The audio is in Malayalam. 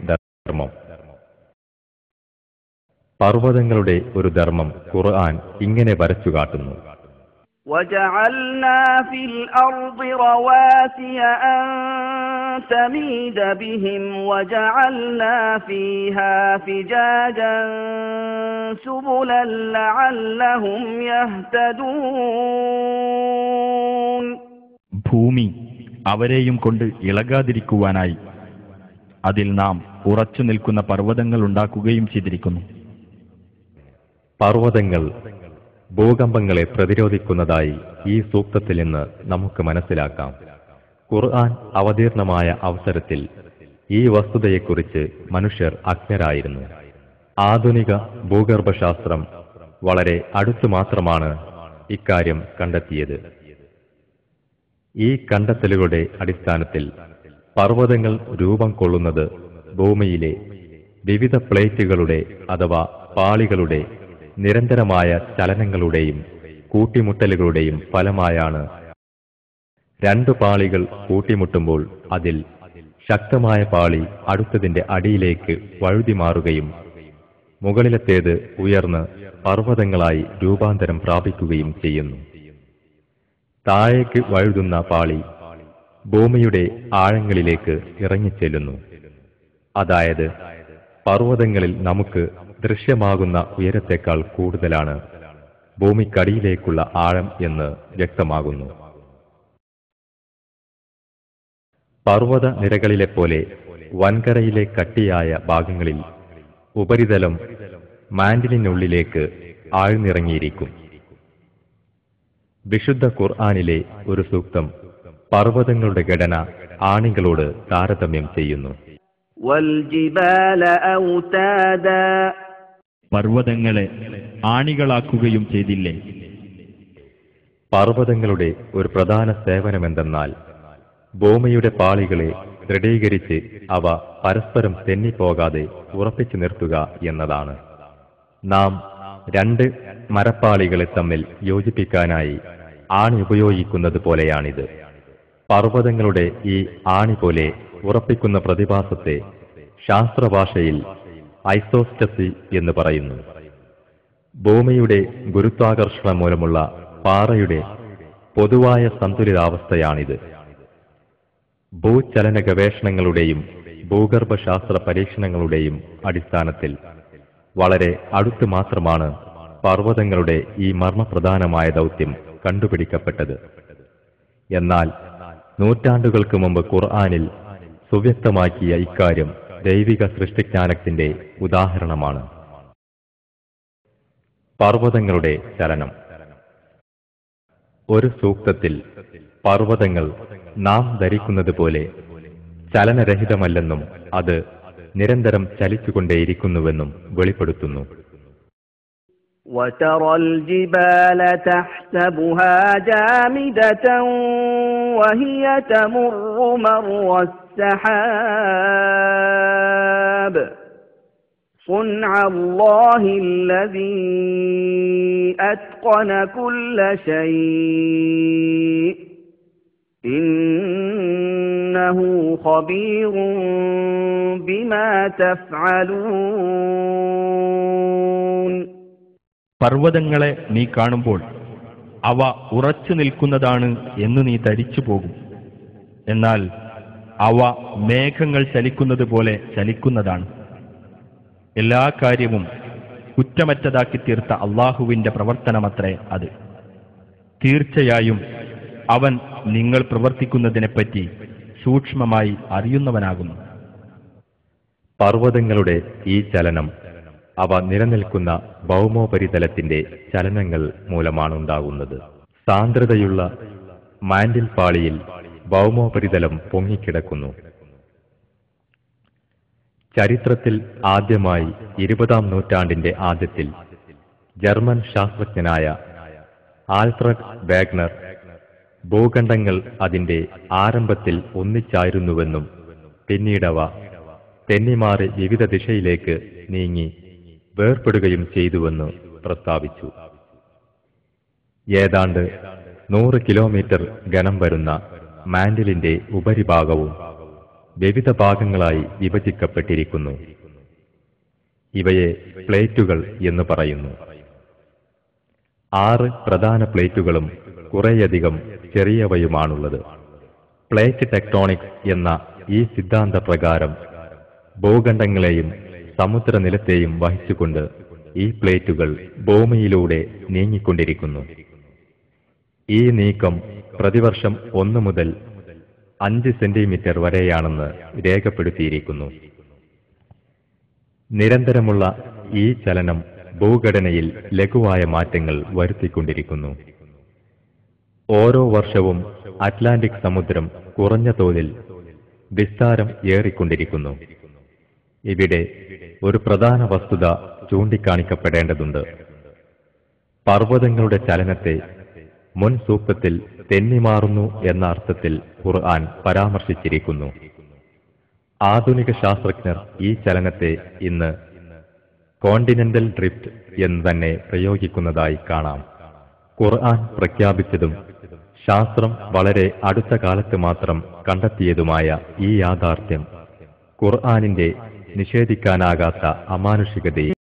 ധർമ്മം. പർവ്വതങ്ങളുടെ ഒരു ധർമ്മം ഖുർആൻ ഇങ്ങനെ വരച്ചുകാട്ടുന്നു. وَجَعَلْنَا فِي الْأَرْضِ رَوَاسِيَ أَن تَمِيدَ بِهِمْ وَجَعَلْنَا فِيهَا فِجَاجًا سُبُلًا لَّعَلَّهُمْ يَهْتَدُونَ. ഭൂമി അവരെയും കൊണ്ട് ഇളകാതിരിക്കുവാനായി അതിൽ നാം ഉറച്ചു നിൽക്കുന്ന പർവ്വതങ്ങൾ ഉണ്ടാക്കുകയും ചെയ്തിരിക്കുന്നു. പർവ്വതങ്ങൾ ഭൂകമ്പങ്ങളെ പ്രതിരോധിക്കുന്നതായി ഈ സൂക്തത്തിൽ നിന്ന് നമുക്ക് മനസ്സിലാക്കാം. ഖുർആൻ അവതീർണമായ അവസരത്തിൽ ഈ വസ്തുതയെക്കുറിച്ച് മനുഷ്യർ അജ്ഞരായിരുന്നു. ആധുനിക ഭൂഗർഭശാസ്ത്രം വളരെ അടുത്തു മാത്രമാണ് ഇക്കാര്യം കണ്ടെത്തിയത്. ഈ കണ്ടെത്തലുകളുടെ അടിസ്ഥാനത്തിൽ പർവ്വതങ്ങൾ രൂപം കൊള്ളുന്നത് ഭൂമിയിലെ വിവിധ പ്ലേറ്റുകളുടെ അഥവാ പാളികളുടെ നിരന്തരമായ ചലനങ്ങളുടെയും കൂട്ടിമുട്ടലുകളുടെയും ഫലമായാണ്. രണ്ടു പാളികൾ കൂട്ടിമുട്ടുമ്പോൾ അതിൽ ശക്തമായ പാളി അടുത്തതിന്റെ അടിയിലേക്ക് വഴുതി മാറുകയും മുകളിലത്തേത് ഉയർന്ന് പർവ്വതങ്ങളായി രൂപാന്തരം പ്രാപിക്കുകയും ചെയ്യുന്നു. താഴേക്ക് വഴുതുന്ന പാളി ഭൂമിയുടെ ആഴങ്ങളിലേക്ക് ഇറങ്ങിച്ചെല്ലുന്നു. അതായത് പർവ്വതങ്ങളിൽ നമുക്ക് ദൃശ്യമാകുന്ന ഉയരത്തേക്കാൾ കൂടുതലാണ് ഭൂമിക്കടിയിലേക്കുള്ള ആഴം എന്ന് വ്യക്തമാകുന്നു. പർവ്വത നിരകളിലെപ്പോലെ വൻകരയിലെ കട്ടിയായ ഭാഗങ്ങളിൽ ഉപരിതലം മാൻഡിലിനുള്ളിലേക്ക് ആഴ്ന്നിറങ്ങിയിരിക്കും. വിശുദ്ധ ഖുർആനിലെ ഒരു സൂക്തം പർവ്വതങ്ങളുടെ ഘടന ആണികളോട് താരതമ്യം ചെയ്യുന്നു. وَالْجِبَالَ أَوْتَادًا. പർവ്വതങ്ങളെ ആണികളാക്കുകയും ചെയ്തില്ലേ? പർവ്വതങ്ങളുടെ ഒരു പ്രധാന സേവനമെന്തെന്നാൽ ഭൂമിയുടെ പാളികളെ ദൃഢീകരിച്ച് അവ പരസ്പരം തെന്നിപ്പോകാതെ ഉറപ്പിച്ചു നിർത്തുക എന്നതാണ്. നാം രണ്ട് മരപ്പാളികളെ തമ്മിൽ യോജിപ്പിക്കാനായി ആണി ഉപയോഗിക്കുന്നത് പോലെയാണിത്. പർവ്വതങ്ങളുടെ ഈ ആണി പോലെ ഉറപ്പിക്കുന്ന പ്രതിഭാസത്തെ ശാസ്ത്രഭാഷയിൽ ഐസോസ്റ്റസി എന്ന് പറയുന്നു. ഭൂമിയുടെ ഗുരുത്വാകർഷണം മൂലമുള്ള പാറയുടെ പൊതുവായ സന്തുലിതാവസ്ഥയാണിത്. ഭൂചലന ഗവേഷണങ്ങളുടെയും ഭൂഗർഭശാസ്ത്ര പരീക്ഷണങ്ങളുടെയും അടിസ്ഥാനത്തിൽ വളരെ അടുത്ത് മാത്രമാണ് പർവ്വതങ്ങളുടെ ഈ മർമ്മപ്രധാനമായ ദൗത്യം കണ്ടുപിടിക്കപ്പെട്ടത്. എന്നാൽ നൂറ്റാണ്ടുകൾക്ക് മുമ്പ് ഖുർആനിൽ സുവ്യക്തമാക്കിയ ഇക്കാര്യം ദൈവിക സൃഷ്ടിജ്ഞാനത്തിന്റെ ഉദാഹരണമാണ്. പർവ്വതങ്ങളുടെ ചലനം. ഒരു സൂക്തത്തിൽ പർവ്വതങ്ങൾ നാം ധരിക്കുന്നത് പോലെ ചലനരഹിതമല്ലെന്നും അത് നിരന്തരം ചലിച്ചുകൊണ്ടേയിരിക്കുന്നുവെന്നും വെളിപ്പെടുത്തുന്നു. وَتَرَى الْجِبَالَ تَحْسَبُهَا جَامِدَةً وَهِيَ تَمُرُّ مَرَّ السَّحَابِ صُنْعَ اللَّهِ الَّذِي أَتْقَنَ كُلَّ شَيْءٍ إِنَّهُ خَبِيرٌ بِمَا تَفْعَلُونَ. പർവ്വതങ്ങളെ നീ കാണുമ്പോൾ അവ ഉറച്ചു നിൽക്കുന്നതാണ് എന്ന് നീ ധരിച്ചു പോകും. എന്നാൽ അവ മേഘങ്ങൾ ചലിക്കുന്നത് പോലെ ചലിക്കുന്നതാണ്. എല്ലാ കാര്യവും കുറ്റമറ്റതാക്കി തീർത്ത അള്ളാഹുവിന്റെ പ്രവർത്തനമത്രേ അത്. തീർച്ചയായും അവൻ നിങ്ങൾ പ്രവർത്തിക്കുന്നതിനെപ്പറ്റി സൂക്ഷ്മമായി അറിയുന്നവനാകുന്നു. പർവ്വതങ്ങളുടെ ഈ ചലനം അവ നിലനിൽക്കുന്ന ഭൗമോപരിതലത്തിന്റെ ചലനങ്ങൾ മൂലമാണുണ്ടാകുന്നത്. സാന്ദ്രതയുള്ള മാൻഡിൽ പാളിയിൽ ഭൗമോപരിതലം പൊങ്ങിക്കിടക്കുന്നു. ചരിത്രത്തിൽ ആദ്യമായി 20-ാം നൂറ്റാണ്ടിന്റെ ആദ്യത്തിൽ ജർമ്മൻ ശാസ്ത്രജ്ഞനായ ആൽഫ്രഡ് വാഗ്നർ ഭൂഖണ്ഡങ്ങൾ അതിന്റെ ആരംഭത്തിൽ ഒന്നിച്ചായിരുന്നുവെന്നും പിന്നീടവ തെന്നിമാറി വിവിധ ദിശയിലേക്ക് നീങ്ങി വേർപെടുകയും ചെയ്തുവെന്ന് പ്രസ്താവിച്ചു. ഏതാണ്ട് 100 കിലോമീറ്റർ ഘനം വരുന്ന മാൻഡിലിന്റെ ഉപരിഭാഗവും വിവിധ ഭാഗങ്ങളായി വിഭജിക്കപ്പെട്ടിരിക്കുന്നു. ഇവയെ പ്ലേറ്റുകൾ എന്ന് പറയുന്നു. 6 പ്രധാന പ്ലേറ്റുകളും കുറേയധികം ചെറിയവയുമാണുള്ളത്. പ്ലേറ്റ് ടെക്ടോണിക്സ് എന്ന ഈ സിദ്ധാന്ത പ്രകാരം ഭൂഖണ്ഡങ്ങളെയും സമുദ്രനിലത്തെയും വഹിച്ചുകൊണ്ട് ഈ പ്ലേറ്റുകൾ ഭൂമിയിലൂടെ നീങ്ങിക്കൊണ്ടിരിക്കുന്നു. ഈ നീക്കം പ്രതിവർഷം 1 മുതൽ 5 സെന്റിമീറ്റർ വരെയാണെന്ന് രേഖപ്പെടുത്തിയിരിക്കുന്നു. നിരന്തരമുള്ള ഈ ചലനം ഭൂഘടനയിൽ ലഘുവായ മാറ്റങ്ങൾ വരുത്തിക്കൊണ്ടിരിക്കുന്നു. ഓരോ വർഷവും അറ്റ്ലാന്റിക് സമുദ്രം കുറഞ്ഞ തോതിൽ വിസ്താരം ഏറിക്കൊണ്ടിരിക്കുന്നു. ഇവിടെ ഒരു പ്രധാന വസ്തുത ചൂണ്ടിക്കാണിക്കപ്പെടേണ്ടതുണ്ട്. പർവ്വതങ്ങളുടെ ചലനത്തെ മുൻ സൂക്തത്തിൽ തെന്നിമാറുന്നു എന്ന അർത്ഥത്തിൽ ഖുർആൻ പരാമർശിച്ചിരിക്കുന്നു. ആധുനിക ശാസ്ത്രജ്ഞർ ഈ ചലനത്തെ ഇന്ന് കോണ്ടിനെന്റൽ ഡ്രിഫ്റ്റ് എന്ന് തന്നെ പ്രയോഗിക്കുന്നതായി കാണാം. ഖുർആൻ പ്രഖ്യാപിച്ചതും ശാസ്ത്രം വളരെ അടുത്ത കാലത്ത് മാത്രം കണ്ടെത്തിയതുമായ ഈ യാഥാർത്ഥ്യം ഖുർആനിന്റെ നിഷേധിക്കാനാകാത്ത അമാനുഷികതയെ